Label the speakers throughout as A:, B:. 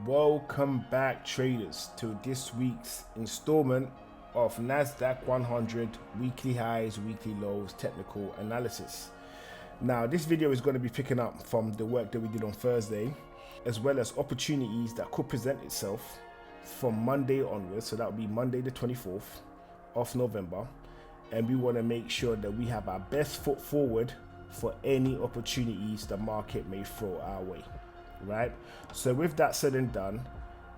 A: Welcome back, traders, to this week's installment of Nasdaq 100 weekly highs, weekly lows, technical analysis. Now, this video is going to be picking up from the work that we did on Thursday, as well as opportunities that could present itself from Monday onwards. So that will be Monday the 24th of November. And we want to make sure that we have our best foot forward for any opportunities the market may throw our way. Right? So with that said and done,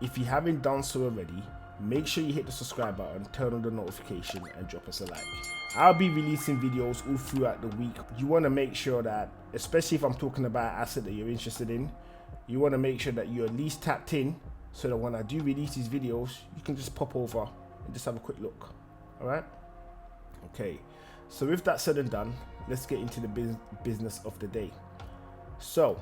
A: if you haven't done so already, make sure you hit the subscribe button, turn on the notification, and drop us a like. I'll be releasing videos all throughout the week. You want to make sure that, especially if I'm talking about an asset that you're interested in, you want to make sure that you're at least tapped in, so that when I do release these videos, you can just pop over and just have a quick look. All right? Okay. So with that said and done, let's get into the business of the day. So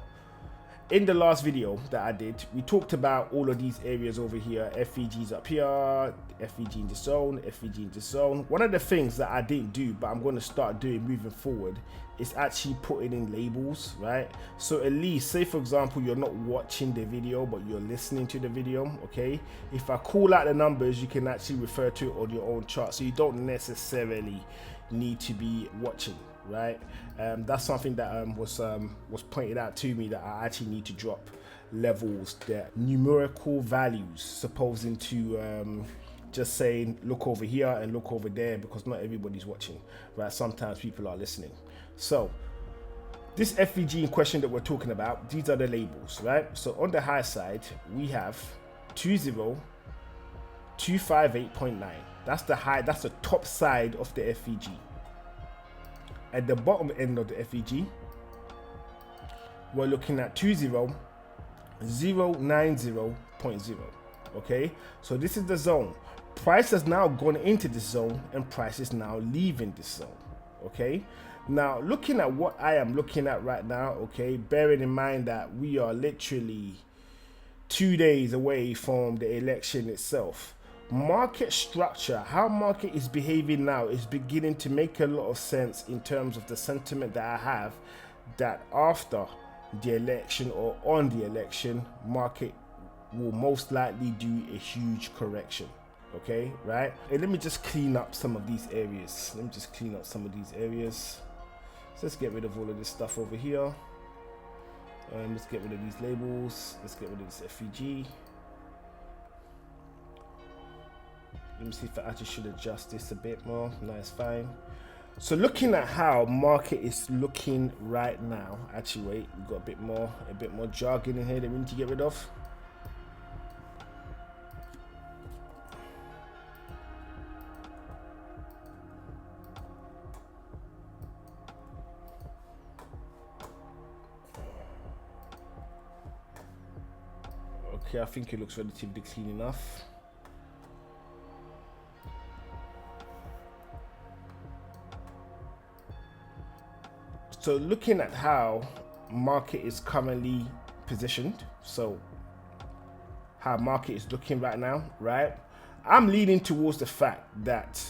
A: in the last video that I did, we talked about all of these areas over here. FVG's up here, FVG in the zone, FVG in the zone. One of the things that I didn't do, but I'm going to start doing moving forward, is actually putting in labels, right? So at least, say for example, you're not watching the video, but you're listening to the video, okay? If I call out the numbers, you can actually refer to it on your own chart, so you don't necessarily need to be watching. Right, that's something that was pointed out to me, that I actually need to drop levels, that numerical values, supposing to just saying look over here and look over there, because not everybody's watching, right? Sometimes people are listening. So this FVG in question that we're talking about, these are the labels, right? So on the high side we have 20258.9. That's the high, that's the top side of the FVG. At the bottom end of the FVG, we're looking at 20090.0. Okay, so this is the zone. Price has now gone into this zone, and price is now leaving this zone. Okay, now looking at what I am looking at right now, okay, bearing in mind that we are literally 2 days away from the election itself. Market structure, how market is behaving now, is beginning to make a lot of sense in terms of the sentiment that I have, that after the election or on the election, market will most likely do a huge correction. Okay, right? And let me just clean up some of these areas. So let's get rid of all of this stuff over here. Let's get rid of these labels. Let's get rid of this FVG. Let me see if I actually should adjust this a bit more. No, it's fine. So looking at how market is looking right now, actually wait, we've got a bit more jargon in here that we need to get rid of. Okay, I think it looks relatively clean enough. So looking at how market is currently positioned, so how market is looking right now, right? I'm leaning towards the fact that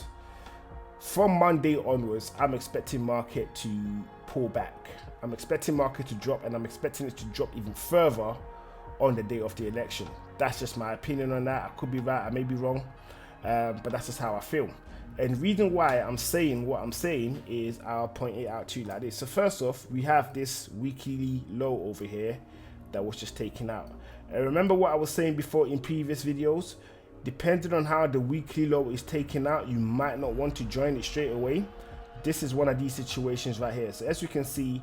A: from Monday onwards, I'm expecting market to pull back. I'm expecting market to drop, and I'm expecting it to drop even further on the day of the election. That's just my opinion on that. I could be right, I may be wrong, but that's just how I feel. And the reason why I'm saying what I'm saying is, I'll point it out to you like this. So first off, we have this weekly low over here that was just taken out. And remember what I was saying before in previous videos, depending on how the weekly low is taken out, you might not want to join it straight away. This is one of these situations right here. So as you can see,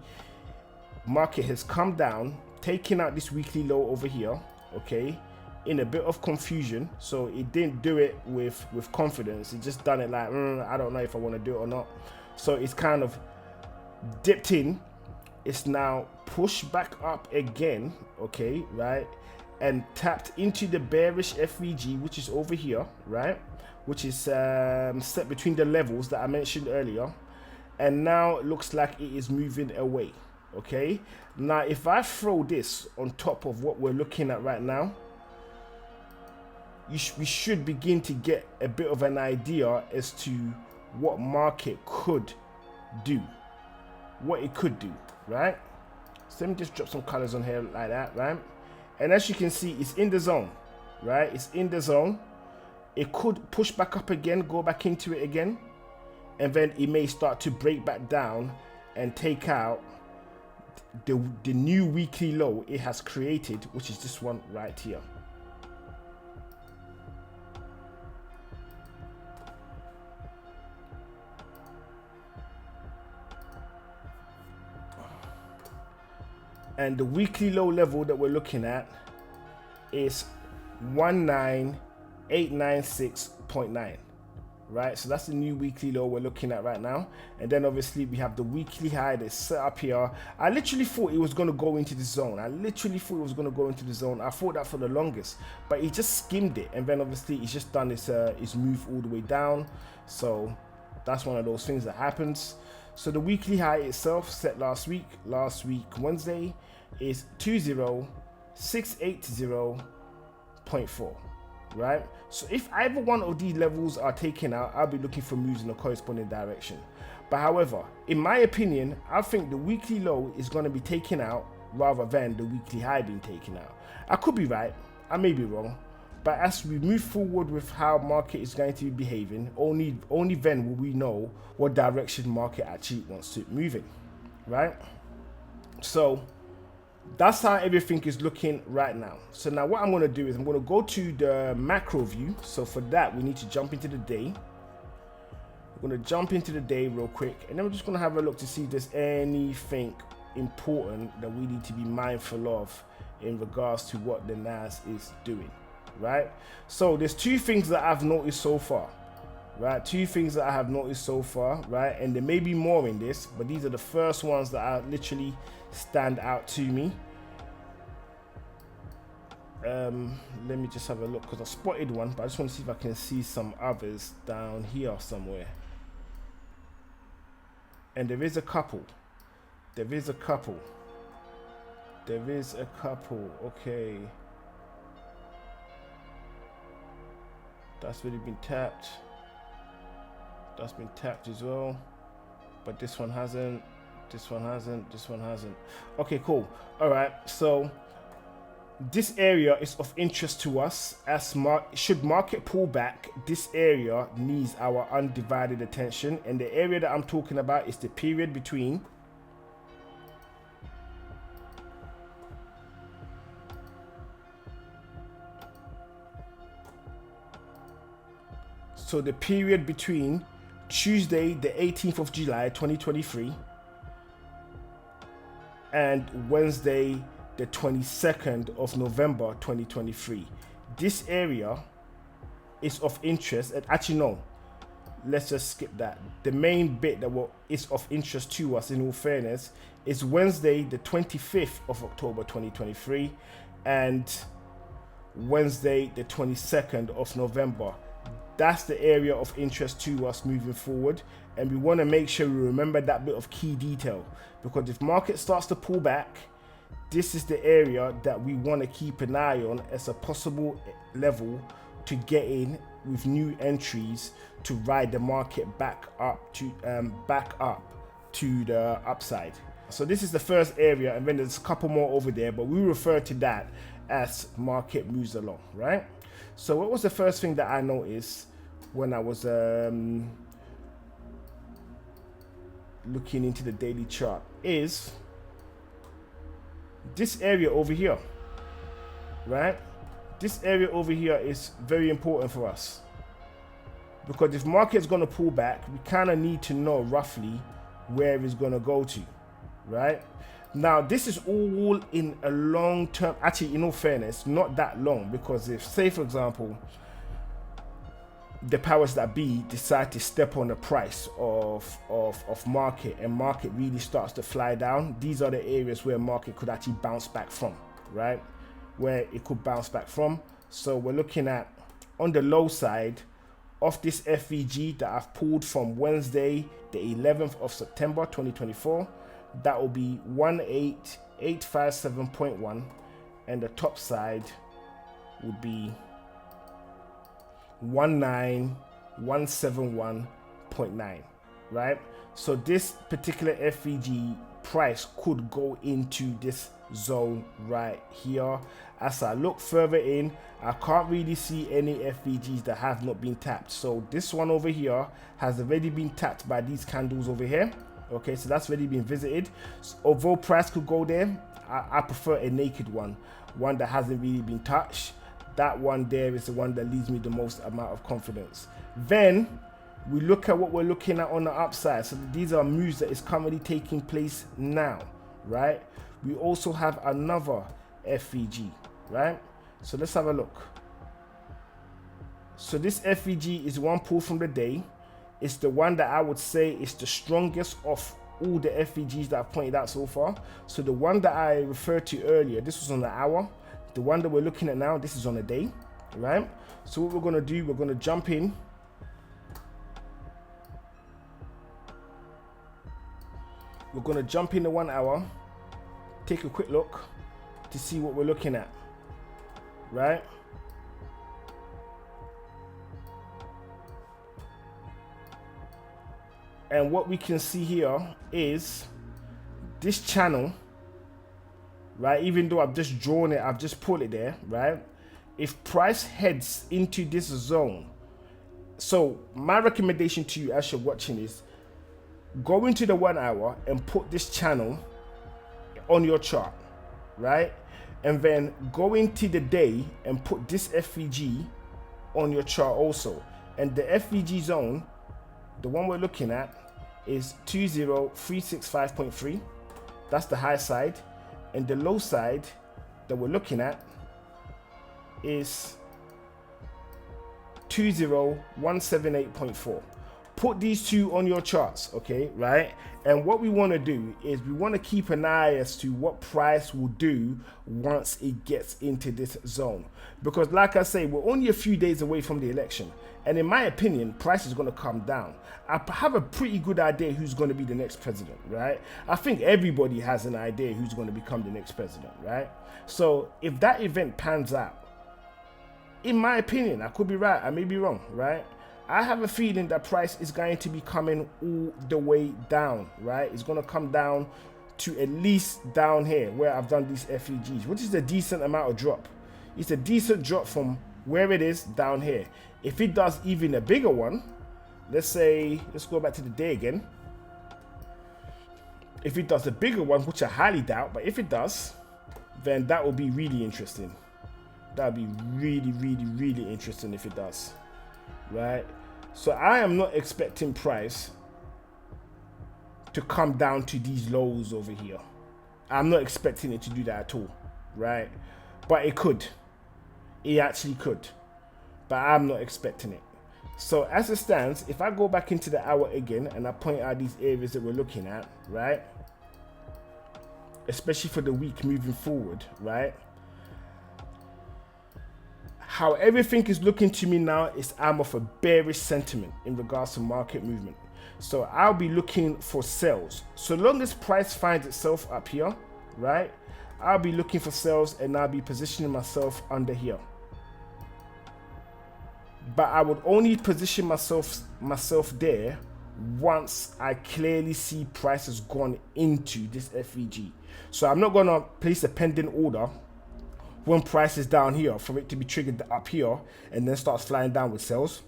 A: market has come down, taking out this weekly low over here, okay, in a bit of confusion. So it didn't do it with confidence. It just done it like, I don't know if I want to do it or not. So it's kind of dipped in. It's now pushed back up again, okay, right, and tapped into the bearish FVG, which is over here, right, which is set between the levels that I mentioned earlier, and now it looks like it is moving away. Okay, now if I throw this on top of what we're looking at right now, we should begin to get a bit of an idea as to what market could do, what it could do, right? So let me just drop some colors on here like that, right? And as you can see, it's in the zone, right? It's in the zone. It could push back up again, go back into it again, and then it may start to break back down and take out the new weekly low it has created, which is this one right here. And the weekly low level that we're looking at is 19896.9, right? So that's the new weekly low we're looking at right now. And then obviously we have the weekly high that's set up here. I literally thought it was going to go into the zone. I thought that for the longest, but it just skimmed it, and then obviously it's just done its move all the way down. So that's one of those things that happens. So the weekly high itself set last week Wednesday, is 20680.4, right? So if either one of these levels are taken out, I'll be looking for moves in a corresponding direction. But however, in my opinion, I think the weekly low is going to be taken out rather than the weekly high being taken out. I could be right, I may be wrong, but as we move forward with how market is going to be behaving, only then will we know what direction market actually wants to move in, right? So that's how everything is looking right now. So now what I'm going to do is I'm going to go to the macro view. So for that, we need to jump into the day. We're going to jump into the day real quick, and then we're just going to have a look to see if there's anything important that we need to be mindful of in regards to what the NAS is doing, right? So there's two things that I've noticed so far, right? Right? And there may be more in this, but these are the first ones that are literally stand out to me. Let me just have a look, because I spotted one, but I just want to see if I can see some others down here somewhere. And there is a couple. Okay, that's really been tapped. That's been tapped as well, but this one hasn't. Okay, cool. All right, so this area is of interest to us. As should market pull back, this area needs our undivided attention, and the area that I'm talking about is the period between Tuesday the 18th of July 2023 and Wednesday the 22nd of November 2023. This area is of interest, and actually no, let's just skip that. The main bit that is of interest to us, in all fairness, is Wednesday the 25th of October 2023 and Wednesday the 22nd of November. That's the area of interest to us moving forward, and we want to make sure we remember that bit of key detail, because if market starts to pull back, this is the area that we want to keep an eye on as a possible level to get in with new entries to ride the market back up to the upside. So this is the first area, and then there's a couple more over there, but we refer to that as market moves along, right? So what was the first thing that I noticed when I was looking into the daily chart is this area over here, right? This area over here is very important for us, because if market's going to pull back, we kind of need to know roughly where it's going to go to, right? Now this is all in a long term, actually in all fairness, not that long, because if, say for example, the powers that be decide to step on the price of market, and market really starts to fly down, these are the areas where market could actually bounce back from, right? Where it could bounce back from. So we're looking at, on the low side of this FVG that I've pulled from Wednesday the 11th of September 2024, that will be 18857.1, and the top side would be 19171.9, right? So this particular FVG price could go into this zone right here. As I look further in, I can't really see any FVGs that have not been tapped. So this one over here has already been tapped by these candles over here. Okay, so that's already been visited. So although price could go there, I prefer a naked one that hasn't really been touched. That one there is the one that leaves me the most amount of confidence. Then we look at what we're looking at on the upside. So these are moves that is currently taking place now, right? We also have another FVG, right? So let's have a look. So this FVG is one pull from the day. It's the one that I would say is the strongest of all the FVGs that I've pointed out so far. So the one that I referred to earlier, this was on the hour. The one that we're looking at now, this is on a day, right? So what we're gonna do, we're gonna jump in. We're gonna jump in the 1 hour, take a quick look to see what we're looking at, right? And what we can see here is this channel, right? Even though I've just drawn it, I've just pulled it there, right? If price heads into this zone, so my recommendation to you as you're watching is go into the 1 hour and put this channel on your chart, right? And then go into the day and put this FVG on your chart also. And the FVG zone, the one we're looking at, is 20365.3. That's the high side. And the low side that we're looking at is 20178.4. Put these two on your charts, okay, right? And what we want to do is we want to keep an eye as to what price will do once it gets into this zone. Because like I say, we're only a few days away from the election. And in my opinion, price is going to come down. I have a pretty good idea who's going to be the next president, right? I think everybody has an idea who's going to become the next president, right? So if that event pans out, in my opinion, I could be right, I may be wrong, right? I have a feeling that price is going to be coming all the way down, right? It's going to come down to at least down here where I've done these FEGs, which is a decent amount of drop. It's a decent drop from where it is down here. If it does even a bigger one, let's go back to the day again. If it does a bigger one, which I highly doubt, but if it does, then that will be really interesting. That would be really, really, really interesting if it does, right? So I am not expecting price to come down to these lows over here. I'm not expecting it to do that at all, right? But it could. It actually could. But I'm not expecting it. So as it stands, if I go back into the hour again and I point out these areas that we're looking at, right? Especially for the week moving forward, right? How everything is looking to me now is I'm of a bearish sentiment in regards to market movement. So I'll be looking for sells. So long as price finds itself up here, right? I'll be looking for sells and I'll be positioning myself under here. But I would only position myself there once I clearly see price has gone into this FEG. So I'm not gonna place a pending order when price is down here for it to be triggered up here and then starts flying down with sells.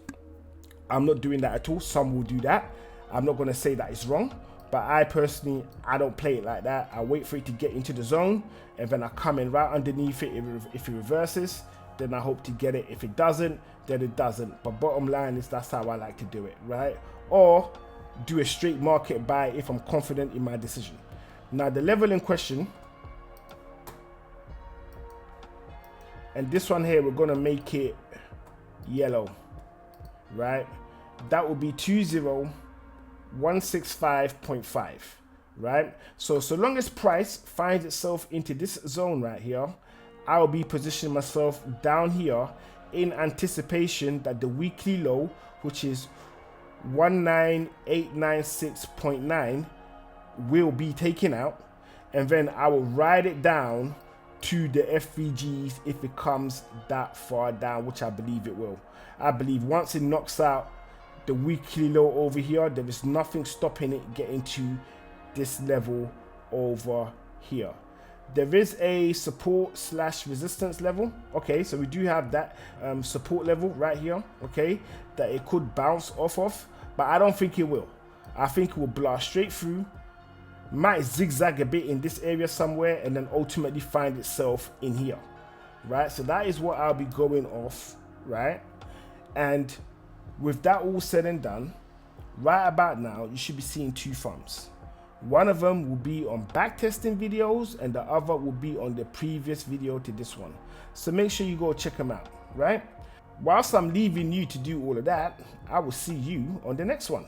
A: I'm not doing that at all. Some will do that. I'm not gonna say that it's wrong, but I personally, I don't play it like that. I wait for it to get into the zone and then I come in right underneath it. If it reverses, then I hope to get it. If it doesn't, then it doesn't. But bottom line is that's how I like to do it, right? Or do a straight market buy if I'm confident in my decision. Now the level in question, and this one here, we're gonna make it yellow, right? That will be 20165.5, right? So long as price finds itself into this zone right here, I'll be positioning myself down here in anticipation that the weekly low, which is 19896.9, will be taken out, and then I will ride it down to the FVGs if it comes that far down, which I believe it will. I believe once it knocks out the weekly low over here, there is nothing stopping it getting to this level over here. There is a support slash resistance level. Okay, so we do have that support level right here, okay, that it could bounce off of, but I don't think it will. I think it will blast straight through, might zigzag a bit in this area somewhere, and then ultimately find itself in here, right? So that is what I'll be going off, right? And with that all said and done, right about now, you should be seeing two thumbs. One of them will be on backtesting videos, and the other will be on the previous video to this one. So make sure you go check them out, right? Whilst I'm leaving you to do all of that, I will see you on the next one.